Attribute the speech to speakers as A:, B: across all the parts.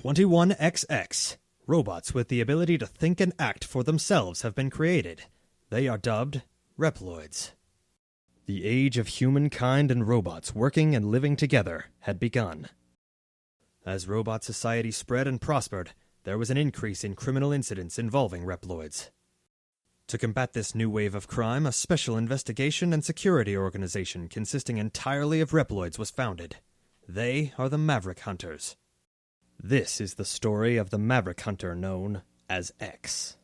A: 21XX. Robots with the ability to think and act for themselves have been created. They are dubbed Reploids. The age of humankind and robots working and living together had begun. As robot society spread and prospered, there was an increase in criminal incidents involving Reploids. To combat this new wave of crime, a special investigation and security organization consisting entirely of Reploids was founded. They are the Maverick Hunters. This is the story of the Maverick Hunter known as X.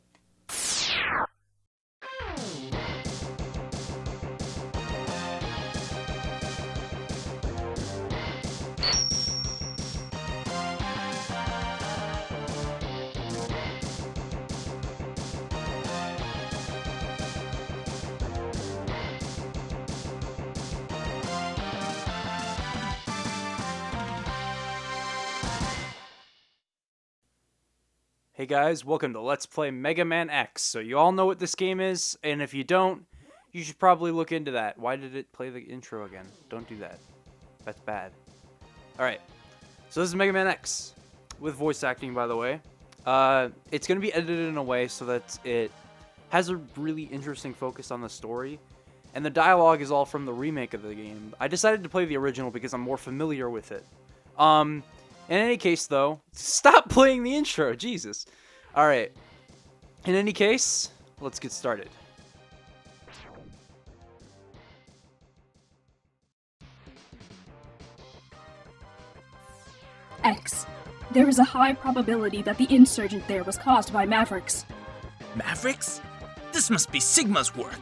B: Hey guys, welcome to Let's Play Mega Man X. So you all know what this game is, and if you don't, you should probably look into that. Why did it play the intro again? Don't do that. That's bad. Alright, so this is Mega Man X, with voice acting, by the way. It's going to be edited in a way so that it has a really interesting focus on the story, and the dialogue is all from the remake of the game. I decided to play the original because I'm more familiar with it. In any case, though, stop playing the intro, Jesus. Alright, in any case, let's get started.
C: X. There is a high probability that the insurgent there was caused by Mavericks.
D: Mavericks? This must be Sigma's work.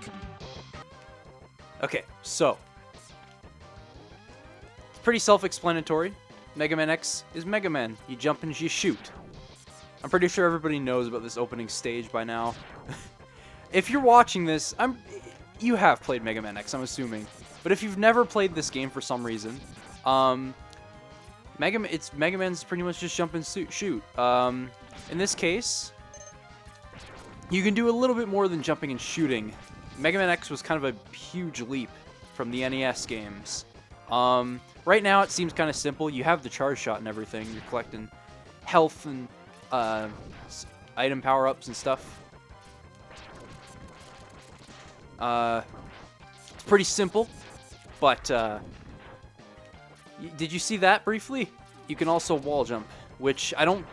B: Okay, so, it's pretty self-explanatory. Mega Man X is Mega Man. You jump and you shoot. I'm pretty sure everybody knows about this opening stage by now. If you're watching this, you have played Mega Man X, I'm assuming. But if you've never played this game for some reason, Mega Man's pretty much just jump and shoot. In this case, you can do a little bit more than jumping and shooting. Mega Man X was kind of a huge leap from the NES games. Right now it seems kind of simple. You have the charge shot and everything. You're collecting health and item power-ups and stuff. It's pretty simple, but did you see that briefly? You can also wall jump, which I don't...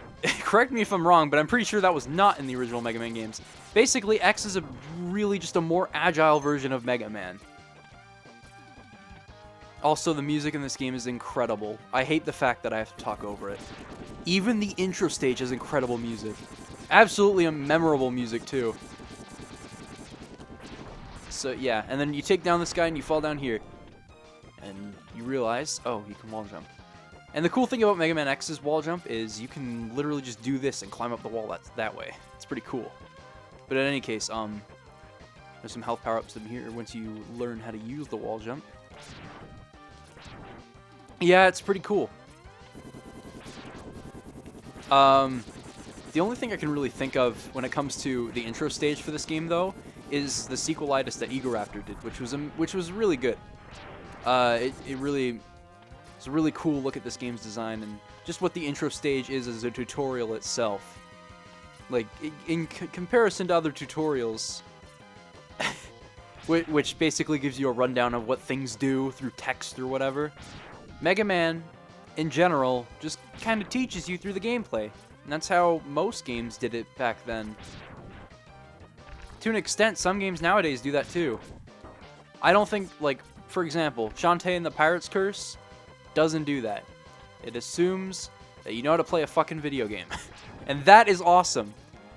B: correct me if I'm wrong, but I'm pretty sure that was not in the original Mega Man games. Basically, X is really just a more agile version of Mega Man. Also, the music in this game is incredible. I hate the fact that I have to talk over it. Even the intro stage has incredible music. Absolutely a memorable music, too. So, yeah. And then you take down this guy and you fall down here. And you realize, oh, you can wall jump. And the cool thing about Mega Man X's wall jump is you can literally just do this and climb up the wall that way. It's pretty cool. But in any case, there's some health power-ups in here once you learn how to use the wall jump. Yeah, it's pretty cool. The only thing I can really think of when it comes to the intro stage for this game, though, is the sequelitis that Egoraptor did, which was really good. It's a really cool look at this game's design and just what the intro stage is as a tutorial itself. Like in comparison to other tutorials, which basically gives you a rundown of what things do through text or whatever. Mega Man, in general, just kind of teaches you through the gameplay. And that's how most games did it back then. To an extent, some games nowadays do that too. I don't think, like, for example, Shantae and the Pirate's Curse doesn't do that. It assumes that you know how to play a fucking video game. And that is awesome.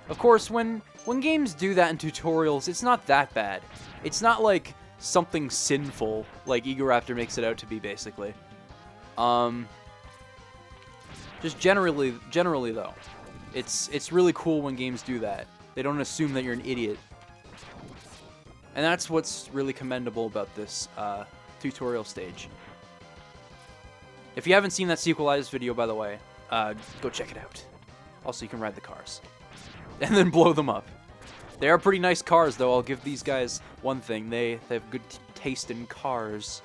B: Of course, when games do that in tutorials, it's not that bad. It's not like something sinful, like Egoraptor makes it out to be, basically. Just generally though, it's really cool when games do that. They don't assume that you're an idiot. And that's what's really commendable about this tutorial stage. If you haven't seen that sequelized video, by the way, go check it out. Also, you can ride the cars. And then blow them up. They are pretty nice cars, though. I'll give these guys one thing. They have good taste in cars.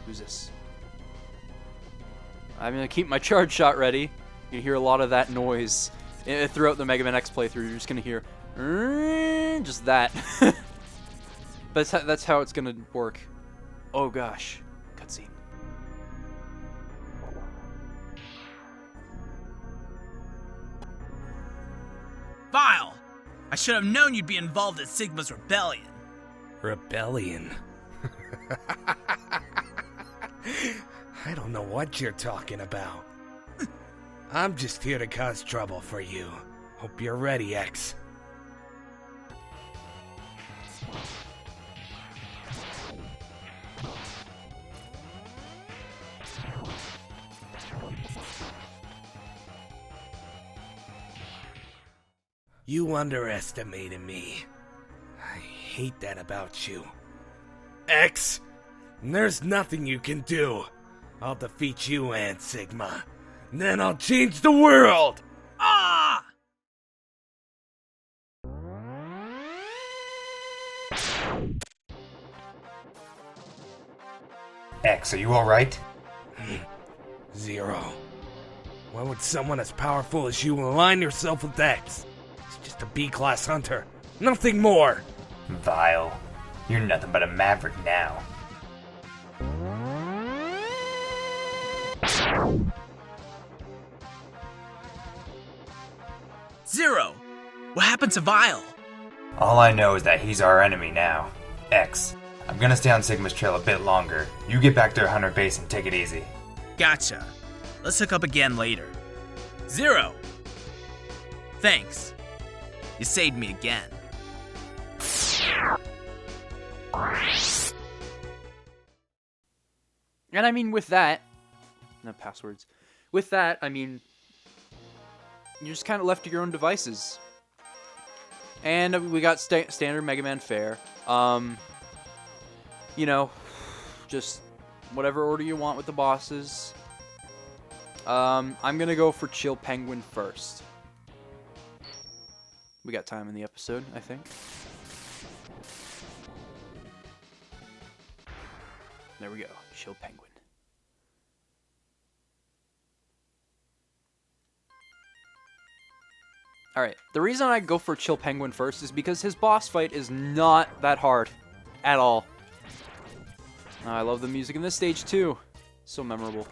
B: Who's this? I'm gonna keep my charge shot ready. You hear a lot of that noise throughout the Mega Man X playthrough. You're just gonna hear just that. That's how it's gonna work. Oh gosh, cutscene.
D: Vile! I should have known you'd be involved in Sigma's rebellion.
E: Rebellion? I don't know what you're talking about. I'm just here to cause trouble for you. Hope you're ready, X. You underestimated me. I hate that about you. X, there's nothing you can do. I'll defeat you and Sigma. Then I'll change the world!
D: Ah!
F: X, are you alright?
E: Zero. Why would someone as powerful as you align yourself with X? It's just a B-class hunter. Nothing more!
F: Vile. You're nothing but a maverick now.
D: Zero! What happened to Vile?
F: All I know is that he's our enemy now. X, I'm gonna stay on Sigma's trail a bit longer. You get back to Hunter Base and take it easy.
D: Gotcha. Let's hook up again later. Zero! Thanks. You saved me again.
B: And I mean, with that, no passwords. With that, I mean, you're just kind of left to your own devices. And we got standard Mega Man fare. You know, just whatever order you want with the bosses. I'm gonna go for Chill Penguin first. We got time in the episode, I think. There we go, Chill Penguin. Alright, the reason I go for Chill Penguin first is because his boss fight is not that hard. At all. I love the music in this stage too. So memorable.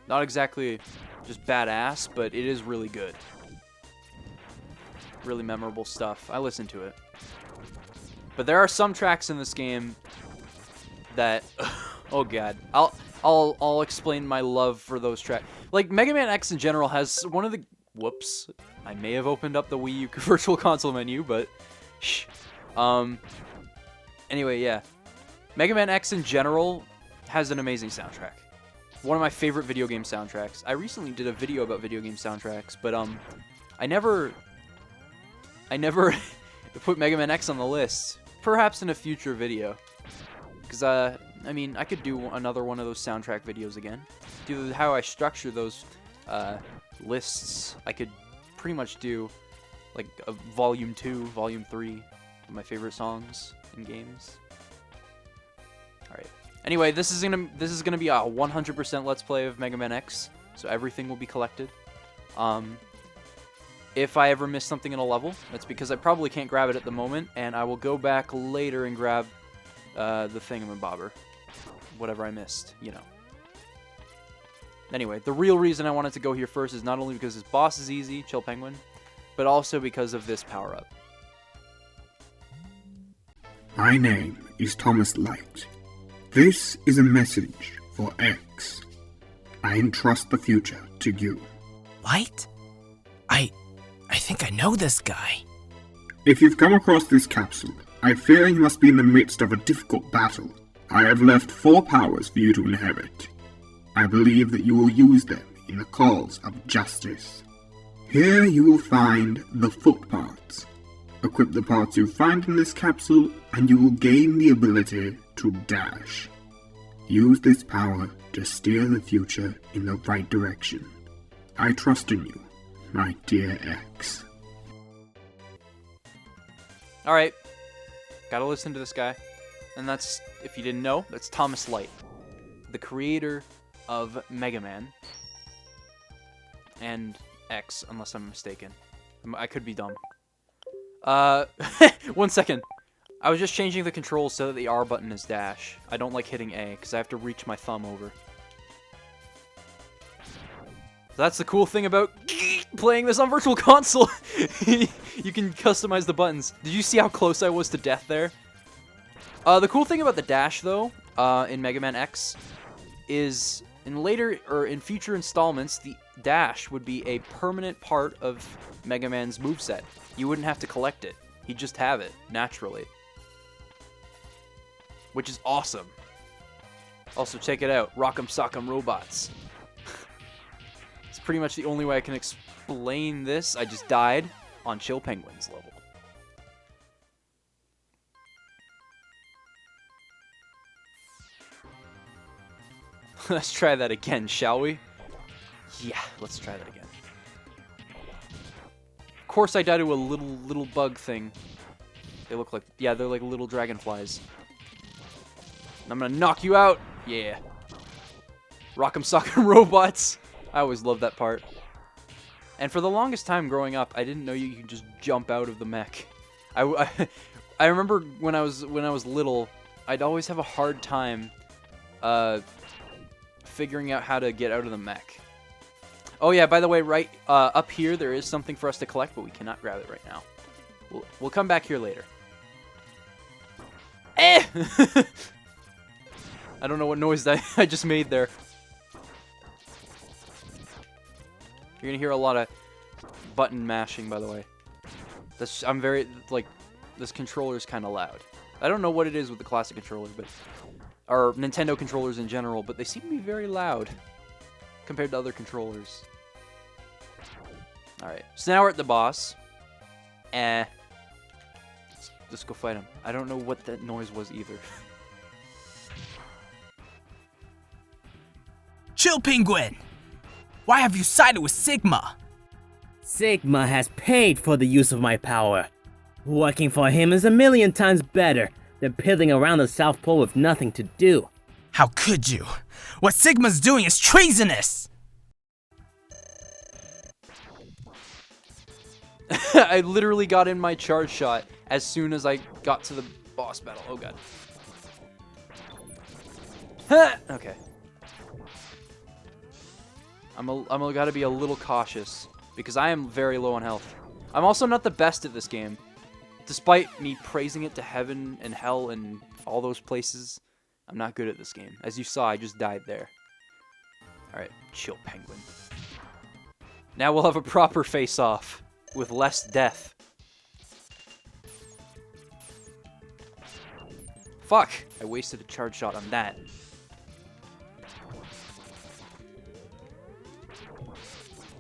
B: Not exactly just badass, but it is really good. Really memorable stuff. I listen to it. But there are some tracks in this game that, oh god, I'll explain my love for those tracks. Like Mega Man X in general has one of the, whoops, I may have opened up the Wii U Virtual Console menu, but shh. Anyway, yeah, Mega Man X in general has an amazing soundtrack. One of my favorite video game soundtracks. I recently did a video about video game soundtracks, but I never put Mega Man X on the list. Perhaps in a future video. Because, I mean, I could do another one of those soundtrack videos again. Do how I structure those lists. I could pretty much do, like, a Volume 2, Volume 3 of my favorite songs in games. Alright. Anyway, this is gonna be a 100% Let's Play of Mega Man X. So everything will be collected. If I ever miss something in a level, that's because I probably can't grab it at the moment, and I will go back later and grab the thingamabobber. Whatever I missed, you know. Anyway, the real reason I wanted to go here first is not only because his boss is easy, Chill Penguin, but also because of this power-up.
G: My name is Thomas Light. This is a message for X. I entrust the future to you.
D: Light? I think I know this guy.
G: If you've come across this capsule, I fear you must be in the midst of a difficult battle. I have left 4 powers for you to inherit. I believe that you will use them in the cause of justice. Here you will find the foot parts. Equip the parts you find in this capsule, and you will gain the ability to dash. Use this power to steer the future in the right direction. I trust in you, my dear X.
B: Alright. Gotta listen to this guy. And that's, if you didn't know, that's Thomas Light. The creator of Mega Man and X, unless I'm mistaken. I could be dumb. 1 second. I was just changing the controls so that the R button is dash. I don't like hitting A, because I have to reach my thumb over. That's the cool thing about playing this on Virtual Console. You can customize the buttons. Did you see how close I was to death there? The cool thing about the dash, though, in Mega Man X, is in future installments, the dash would be a permanent part of Mega Man's moveset. You wouldn't have to collect it. He'd just have it, naturally. Which is awesome. Also, check it out. Rock'em Sock'em Robots. It's pretty much the only way I can explain this. I just died on Chill Penguin's level. Let's try that again, shall we? Yeah, let's try that again. Of course I died to a little bug thing. They look like, yeah, they're like little dragonflies. And I'm gonna knock you out. Yeah. Rock'em Sock'em Robots. I always loved that part. And for the longest time growing up, I didn't know you could just jump out of the mech. I remember when I was little, I'd always have a hard time figuring out how to get out of the mech. Oh yeah, by the way, right up here there is something for us to collect, but we cannot grab it right now. We'll come back here later. Eh! I don't know what noise I just made there. You're gonna hear a lot of button mashing, by the way. I'm very, like, this controller is kind of loud. I don't know what it is with the classic controller, but or Nintendo controllers in general, but they seem to be very loud compared to other controllers. Alright, so now we're at the boss. Let's go fight him. I don't know what that noise was either.
D: Chill Penguin! Why have you sided with Sigma?
H: Sigma has paid for the use of my power. Working for him is a million times better than piddling around the South Pole with nothing to do.
D: How could you? What Sigma's doing is treasonous!
B: I literally got in my charge shot as soon as I got to the boss battle. Oh god. Okay. I'm gotta be a little cautious because I am very low on health. I'm also not the best at this game. Despite me praising it to heaven and hell and all those places, I'm not good at this game. As you saw, I just died there. Alright, Chill Penguin. Now we'll have a proper face-off with less death. Fuck! I wasted a charge shot on that.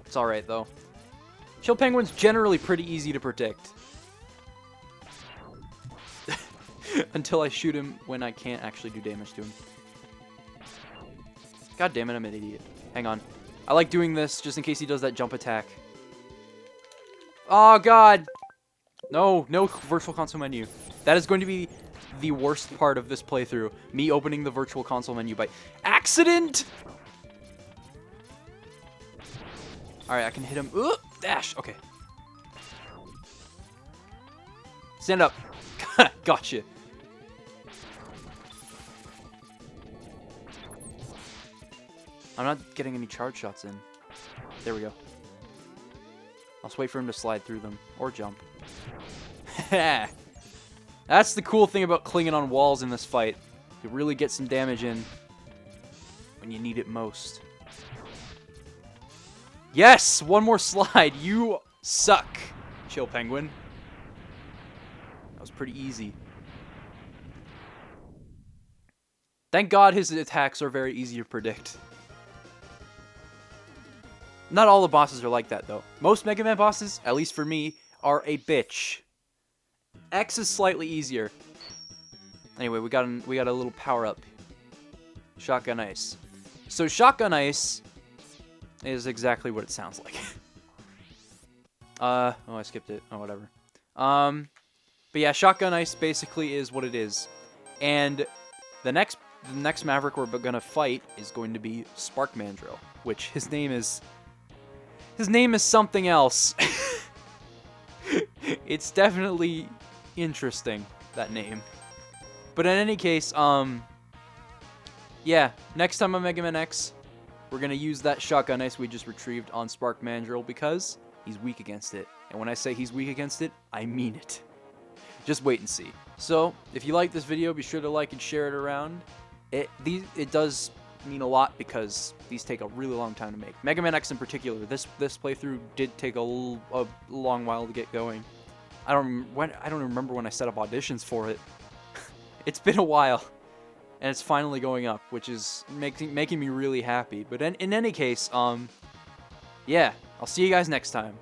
B: It's alright, though. Chill Penguin's generally pretty easy to predict. Until I shoot him when I can't actually do damage to him. God damn it, I'm an idiot. Hang on. I like doing this just in case he does that jump attack. Oh, God! No Virtual Console menu. That is going to be the worst part of this playthrough. Me opening the Virtual Console menu by accident! Alright, I can hit him. Ugh, dash! Okay. Stand up. Gotcha. I'm not getting any charge shots in. There we go. I'll just wait for him to slide through them. Or jump. That's the cool thing about clinging on walls in this fight. You really get some damage in when you need it most. Yes! One more slide. You suck, Chill Penguin. That was pretty easy. Thank God his attacks are very easy to predict. Not all the bosses are like that, though. Most Mega Man bosses, at least for me, are a bitch. X is slightly easier. Anyway, we got a little power-up. Shotgun Ice. So Shotgun Ice is exactly what it sounds like. Oh, I skipped it. Oh, whatever. But yeah, Shotgun Ice basically is what it is. And the next the next Maverick we're gonna fight is going to be Spark Mandrill, which his name is something else. It's definitely interesting, that name. But in any case, yeah, next time on Mega Man X, we're gonna use that shotgun ice we just retrieved on Spark Mandrill because he's weak against it. And when I say he's weak against it, I mean it. Just wait and see. So, if you like this video, be sure to like and share it around. It does mean a lot because these take a really long time to make. Mega Man X in particular, this playthrough did take a long while to get going. I don't remember when I set up auditions for it. It's been a while, and it's finally going up, which is making me really happy. But in any case, yeah, I'll see you guys next time.